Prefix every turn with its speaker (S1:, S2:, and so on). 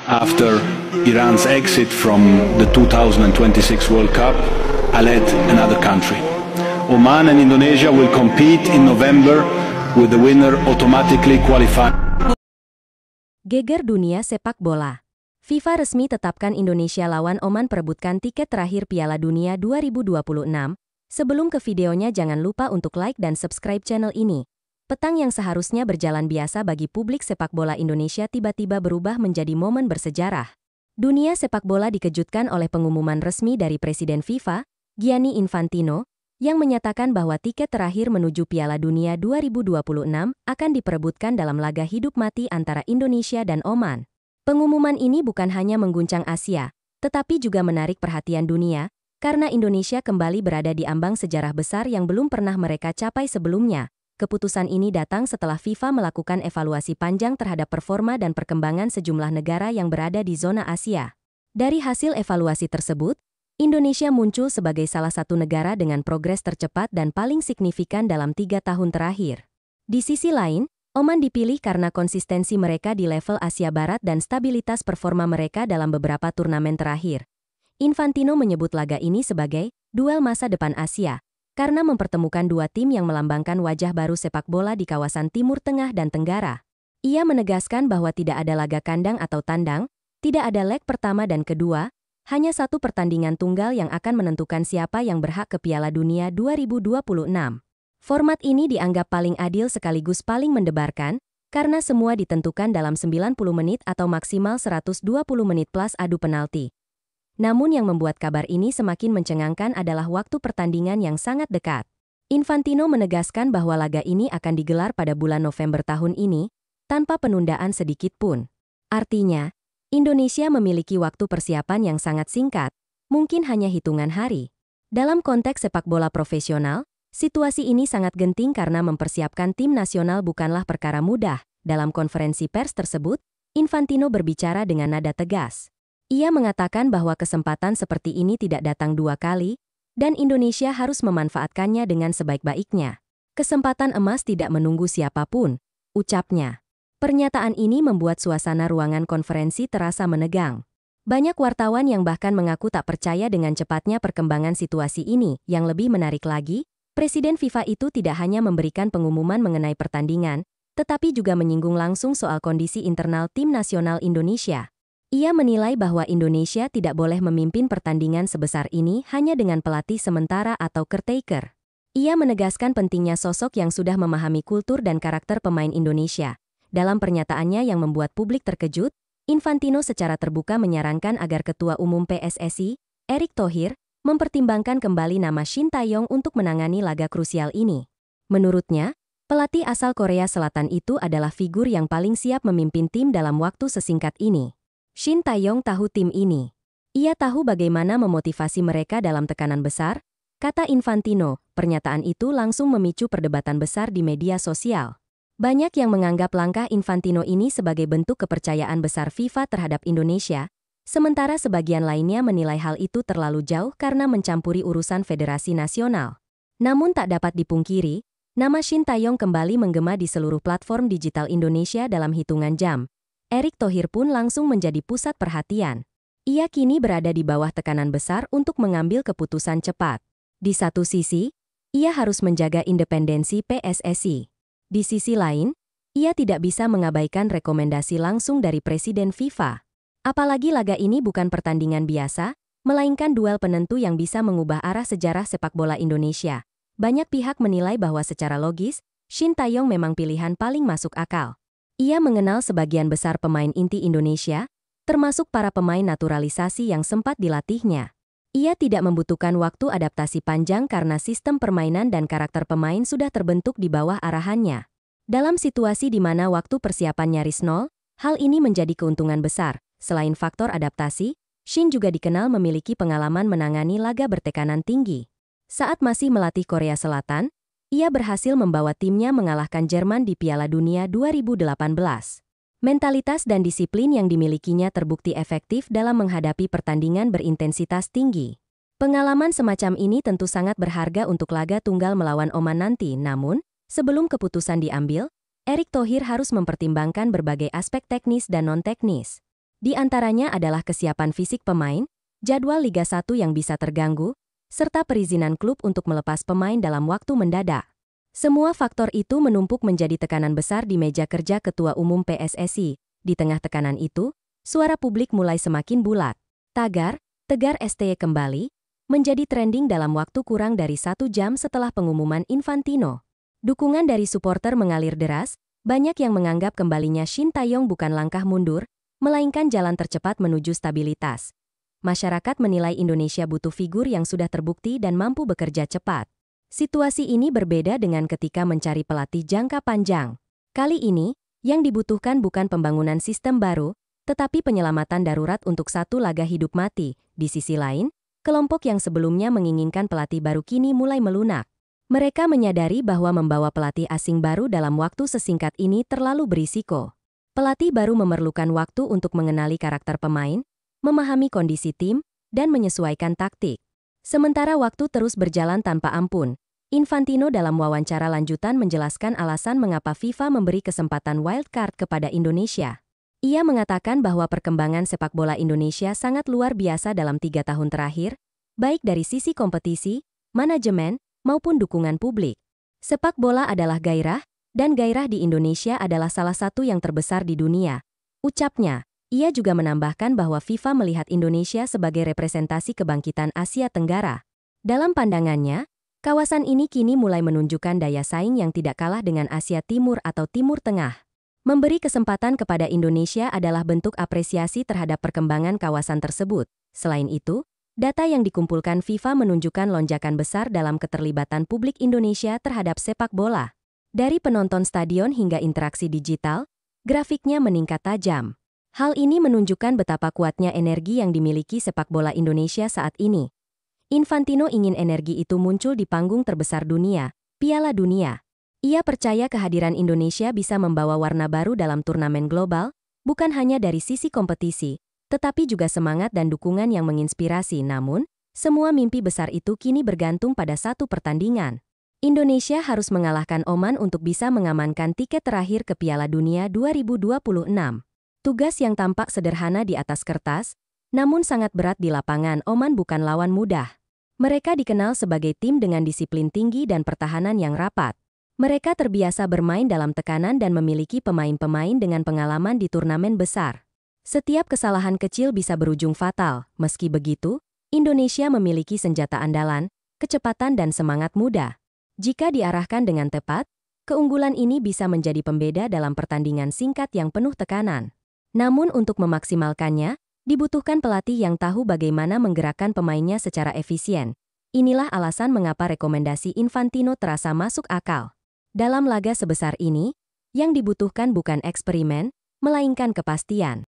S1: After Iran's exit from the 2026 World Cup, I led another country. Oman and Indonesia will compete in November with the winner automatically qualifying.
S2: Geger dunia sepak bola. FIFA resmi tetapkan Indonesia lawan Oman perebutkan tiket terakhir Piala Dunia 2026. Sebelum ke videonya jangan lupa untuk like dan subscribe channel ini. Petang yang seharusnya berjalan biasa bagi publik sepak bola Indonesia tiba-tiba berubah menjadi momen bersejarah. Dunia sepak bola dikejutkan oleh pengumuman resmi dari Presiden FIFA, Gianni Infantino, yang menyatakan bahwa tiket terakhir menuju Piala Dunia 2026 akan diperebutkan dalam laga hidup mati antara Indonesia dan Oman. Pengumuman ini bukan hanya mengguncang Asia, tetapi juga menarik perhatian dunia, karena Indonesia kembali berada di ambang sejarah besar yang belum pernah mereka capai sebelumnya. Keputusan ini datang setelah FIFA melakukan evaluasi panjang terhadap performa dan perkembangan sejumlah negara yang berada di zona Asia. Dari hasil evaluasi tersebut, Indonesia muncul sebagai salah satu negara dengan progres tercepat dan paling signifikan dalam 3 tahun terakhir. Di sisi lain, Oman dipilih karena konsistensi mereka di level Asia Barat dan stabilitas performa mereka dalam beberapa turnamen terakhir. Infantino menyebut laga ini sebagai duel masa depan Asia, karena mempertemukan dua tim yang melambangkan wajah baru sepak bola di kawasan Timur Tengah dan Tenggara. Ia menegaskan bahwa tidak ada laga kandang atau tandang, tidak ada leg pertama dan kedua, hanya satu pertandingan tunggal yang akan menentukan siapa yang berhak ke Piala Dunia 2026. Format ini dianggap paling adil sekaligus paling mendebarkan, karena semua ditentukan dalam 90 menit atau maksimal 120 menit plus adu penalti. Namun yang membuat kabar ini semakin mencengangkan adalah waktu pertandingan yang sangat dekat. Infantino menegaskan bahwa laga ini akan digelar pada bulan November tahun ini, tanpa penundaan sedikit pun. Artinya, Indonesia memiliki waktu persiapan yang sangat singkat, mungkin hanya hitungan hari. Dalam konteks sepak bola profesional, situasi ini sangat genting karena mempersiapkan tim nasional bukanlah perkara mudah. Dalam konferensi pers tersebut, Infantino berbicara dengan nada tegas. Ia mengatakan bahwa kesempatan seperti ini tidak datang dua kali, dan Indonesia harus memanfaatkannya dengan sebaik-baiknya. Kesempatan emas tidak menunggu siapapun, ucapnya. Pernyataan ini membuat suasana ruangan konferensi terasa menegang. Banyak wartawan yang bahkan mengaku tak percaya dengan cepatnya perkembangan situasi ini. Yang lebih menarik lagi, Presiden FIFA itu tidak hanya memberikan pengumuman mengenai pertandingan, tetapi juga menyinggung langsung soal kondisi internal tim nasional Indonesia. Ia menilai bahwa Indonesia tidak boleh memimpin pertandingan sebesar ini hanya dengan pelatih sementara atau caretaker. Ia menegaskan pentingnya sosok yang sudah memahami kultur dan karakter pemain Indonesia. Dalam pernyataannya yang membuat publik terkejut, Infantino secara terbuka menyarankan agar Ketua Umum PSSI, Erick Thohir, mempertimbangkan kembali nama Shin Tae-yong untuk menangani laga krusial ini. Menurutnya, pelatih asal Korea Selatan itu adalah figur yang paling siap memimpin tim dalam waktu sesingkat ini. Shin Tae-yong tahu tim ini. Ia tahu bagaimana memotivasi mereka dalam tekanan besar, kata Infantino. Pernyataan itu langsung memicu perdebatan besar di media sosial. Banyak yang menganggap langkah Infantino ini sebagai bentuk kepercayaan besar FIFA terhadap Indonesia, sementara sebagian lainnya menilai hal itu terlalu jauh karena mencampuri urusan federasi nasional. Namun tak dapat dipungkiri, nama Shin Tae-yong kembali menggema di seluruh platform digital Indonesia dalam hitungan jam. Erick Thohir pun langsung menjadi pusat perhatian. Ia kini berada di bawah tekanan besar untuk mengambil keputusan cepat. Di satu sisi, ia harus menjaga independensi PSSI. Di sisi lain, ia tidak bisa mengabaikan rekomendasi langsung dari Presiden FIFA. Apalagi laga ini bukan pertandingan biasa, melainkan duel penentu yang bisa mengubah arah sejarah sepak bola Indonesia. Banyak pihak menilai bahwa secara logis, Shin Tae-yong memang pilihan paling masuk akal. Ia mengenal sebagian besar pemain inti Indonesia, termasuk para pemain naturalisasi yang sempat dilatihnya. Ia tidak membutuhkan waktu adaptasi panjang karena sistem permainan dan karakter pemain sudah terbentuk di bawah arahannya. Dalam situasi di mana waktu persiapan nyaris nol, hal ini menjadi keuntungan besar. Selain faktor adaptasi, Shin juga dikenal memiliki pengalaman menangani laga bertekanan tinggi. Saat masih melatih Korea Selatan, ia berhasil membawa timnya mengalahkan Jerman di Piala Dunia 2018. Mentalitas dan disiplin yang dimilikinya terbukti efektif dalam menghadapi pertandingan berintensitas tinggi. Pengalaman semacam ini tentu sangat berharga untuk laga tunggal melawan Oman nanti. Namun, sebelum keputusan diambil, Erick Thohir harus mempertimbangkan berbagai aspek teknis dan non-teknis. Di antaranya adalah kesiapan fisik pemain, jadwal Liga 1 yang bisa terganggu, serta perizinan klub untuk melepas pemain dalam waktu mendadak. Semua faktor itu menumpuk menjadi tekanan besar di meja kerja Ketua Umum PSSI. Di tengah tekanan itu, suara publik mulai semakin bulat. Tegar STY kembali menjadi trending dalam waktu kurang dari 1 jam setelah pengumuman Infantino. Dukungan dari supporter mengalir deras, banyak yang menganggap kembalinya Shin Tae-yong bukan langkah mundur, melainkan jalan tercepat menuju stabilitas. Masyarakat menilai Indonesia butuh figur yang sudah terbukti dan mampu bekerja cepat. Situasi ini berbeda dengan ketika mencari pelatih jangka panjang. Kali ini, yang dibutuhkan bukan pembangunan sistem baru, tetapi penyelamatan darurat untuk satu laga hidup mati. Di sisi lain, kelompok yang sebelumnya menginginkan pelatih baru kini mulai melunak. Mereka menyadari bahwa membawa pelatih asing baru dalam waktu sesingkat ini terlalu berisiko. Pelatih baru memerlukan waktu untuk mengenali karakter pemain, memahami kondisi tim, dan menyesuaikan taktik. Sementara waktu terus berjalan tanpa ampun, Infantino dalam wawancara lanjutan menjelaskan alasan mengapa FIFA memberi kesempatan wild card kepada Indonesia. Ia mengatakan bahwa perkembangan sepak bola Indonesia sangat luar biasa dalam 3 tahun terakhir, baik dari sisi kompetisi, manajemen, maupun dukungan publik. Sepak bola adalah gairah, dan gairah di Indonesia adalah salah satu yang terbesar di dunia, ucapnya. Ia juga menambahkan bahwa FIFA melihat Indonesia sebagai representasi kebangkitan Asia Tenggara. Dalam pandangannya, kawasan ini kini mulai menunjukkan daya saing yang tidak kalah dengan Asia Timur atau Timur Tengah. Memberi kesempatan kepada Indonesia adalah bentuk apresiasi terhadap perkembangan kawasan tersebut. Selain itu, data yang dikumpulkan FIFA menunjukkan lonjakan besar dalam keterlibatan publik Indonesia terhadap sepak bola. Dari penonton stadion hingga interaksi digital, grafiknya meningkat tajam. Hal ini menunjukkan betapa kuatnya energi yang dimiliki sepak bola Indonesia saat ini. Infantino ingin energi itu muncul di panggung terbesar dunia, Piala Dunia. Ia percaya kehadiran Indonesia bisa membawa warna baru dalam turnamen global, bukan hanya dari sisi kompetisi, tetapi juga semangat dan dukungan yang menginspirasi. Namun, semua mimpi besar itu kini bergantung pada satu pertandingan. Indonesia harus mengalahkan Oman untuk bisa mengamankan tiket terakhir ke Piala Dunia 2026. Tugas yang tampak sederhana di atas kertas, namun sangat berat di lapangan. Oman bukan lawan mudah. Mereka dikenal sebagai tim dengan disiplin tinggi dan pertahanan yang rapat. Mereka terbiasa bermain dalam tekanan dan memiliki pemain-pemain dengan pengalaman di turnamen besar. Setiap kesalahan kecil bisa berujung fatal. Meski begitu, Indonesia memiliki senjata andalan, kecepatan dan semangat muda. Jika diarahkan dengan tepat, keunggulan ini bisa menjadi pembeda dalam pertandingan singkat yang penuh tekanan. Namun untuk memaksimalkannya, dibutuhkan pelatih yang tahu bagaimana menggerakkan pemainnya secara efisien. Inilah alasan mengapa rekomendasi Infantino terasa masuk akal. Dalam laga sebesar ini, yang dibutuhkan bukan eksperimen, melainkan kepastian.